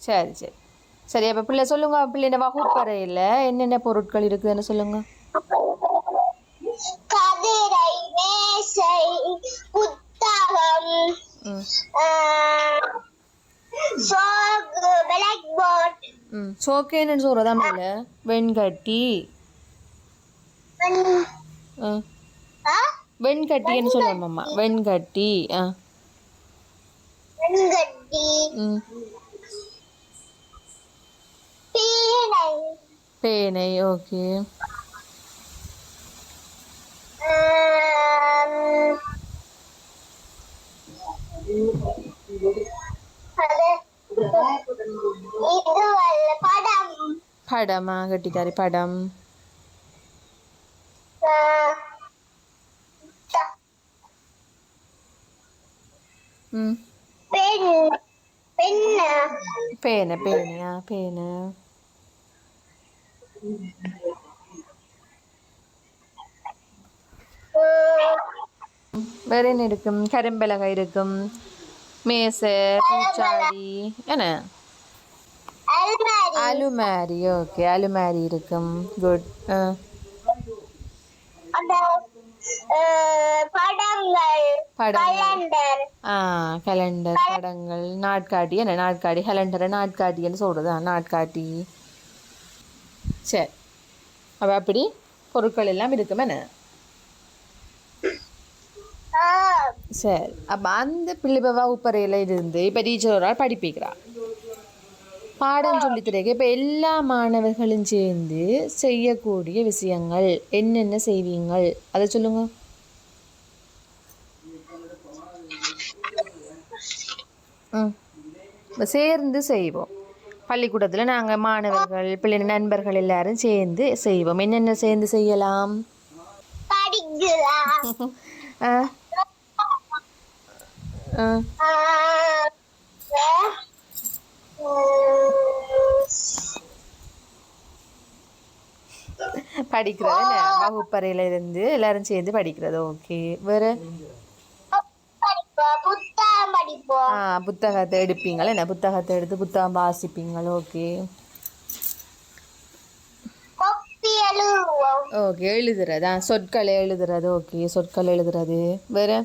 சரி சரி சரி. அப்போ பிள்ளை சொல்லுங்க, பிள்ளைங்க வகுப்பறையில் என்னென்ன பொருட்கள் இருக்குதுன்னு சொல்லுங்க. கதிரை, மேசை, புத்தகம், சோக்கு, பிளாக் போர்ட். சோக்கேன்னு சொல்கிறதா மேலே வெண்கட்டி. வெண்கட்டின்னு சொல்லுவோம் அம்மா. வெண்கட்டி. வெண்கட்டி, பேனை. பேனை. ஓகே. படம். படமா? கட்டிக்காரி. படம். பேனை. பேனையா? பேனை. வேற என்ன இருக்கும்? கரும்பலகை இருக்கும், மேசை, பூச்சாடி, என்ன அலுமாரி. ஓகே, அலுமாரி இருக்கும். குட். கலண்டர், படங்கள், நாட்காட்டி. என்ன நாட்காட்டி? கலண்டரை நாட்காட்டின்னு சொல்கிறதா? நாட்காட்டி. சரி. அப்போ அப்படி பொருட்கள் எல்லாம் இருக்கும். என்ன சரி. அப்போ அந்த பிள்ளை வகுப்பறையில் இருந்து இப்போ டீச்சர் ஒரு ஆள் படிப்பிக்கிறா, பாடம் சொல்லித்தரக்கு. இப்போ எல்லா மாணவர்களும் சேர்ந்து செய்யக்கூடிய விஷயங்கள் என்னென்ன செய்வீங்கள் அதை சொல்லுங்க. சேர்ந்து செய்வோம். பள்ளிக்கூடத்தில் நாங்கள் மாணவர்கள், பிள்ளை நண்பர்கள் எல்லாரும் சேர்ந்து செய்வோம். என்னென்ன சேர்ந்து செய்யலாம்? படிக்கிறது. என்ன வகுப்பறையில இருந்து எல்லாரும் சேர்ந்து படிக்கிறது. ஓகே. வேற புத்தகத்தை எடுப்பீங்களா? என்ன புத்தகத்தை எடுத்து புத்தகம் வாசிப்பீங்கள். ஓகே. ஓகே. எழுதுறதா? சொற்களை எழுதுறது. ஓகே, சொற்கள் எழுதுறது. வேற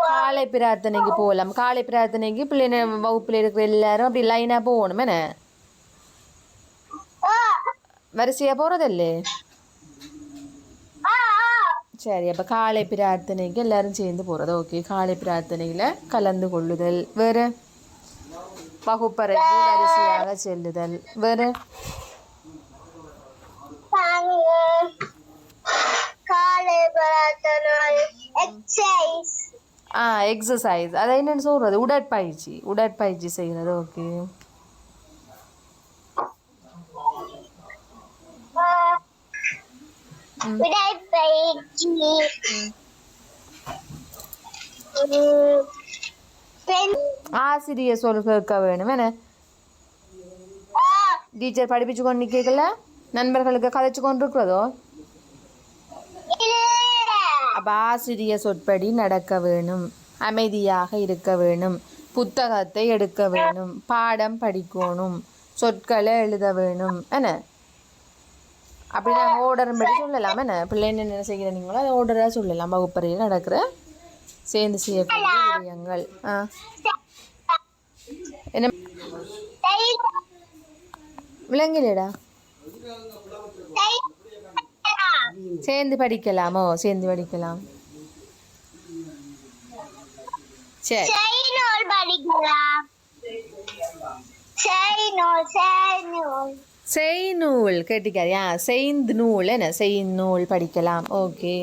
காலை பிரார்த்தனைக்கு போகலாம். காலை பிரார்த்தனைக்கு பிள்ளை வகுப்பில் இருக்கிற எல்லாரும் அப்படி லைனாக போகணும். என்ன வரிசையாக போகிறதில்லே? சரி. அப்போ காலை பிரார்த்தனைக்கு எல்லாரும் சேர்ந்து போகிறது. ஓகே. காலை பிரார்த்தனையில் கலந்து கொள்ளுதல். வேறு வகுப்பறைக்கு வரிசையாக செல்லுதல். வேறு எக்ஸசைஸ். அதை என்னென்னு சொல்கிறது? உடற்பயிற்சி. உடற்பயிற்சி செய்கிறது. ஓகே. ஆசிரியர் சொல் கேட்க வேணும். என்ன டீச்சர் படிப்பிச்சு கொண்டு கேட்கல, நண்பர்களுக்கு கதைச்சு கொண்டு இருக்கிறதோ? அப்போ ஆசிரியர் சொற்படி நடக்க வேணும், அமைதியாக இருக்க வேணும், புத்தகத்தை எடுக்க வேணும், பாடம் படிக்கணும், சொற்களை எழுத வேணும். என்ன அப்படி நாங்கள் ஓர்டர் படி சொல்லலாம். என்ன பிள்ளை என்ன செய்கிறீங்களோ அதை ஓர்டராக சொல்லலாம். வகுப்பறையில் நடக்கிற சேர்ந்து செய்யக்கூடிய விடயங்கள். என்ன விளங்கலடா? சேர்ந்து படிக்கலாமோ? சேர்ந்து படிக்கலாம். சரி. செய்நூல் கேட்டிக்காரியா? செய்ந்து நூல். என்ன செய்நூல் படிக்கலாம். ஓகே.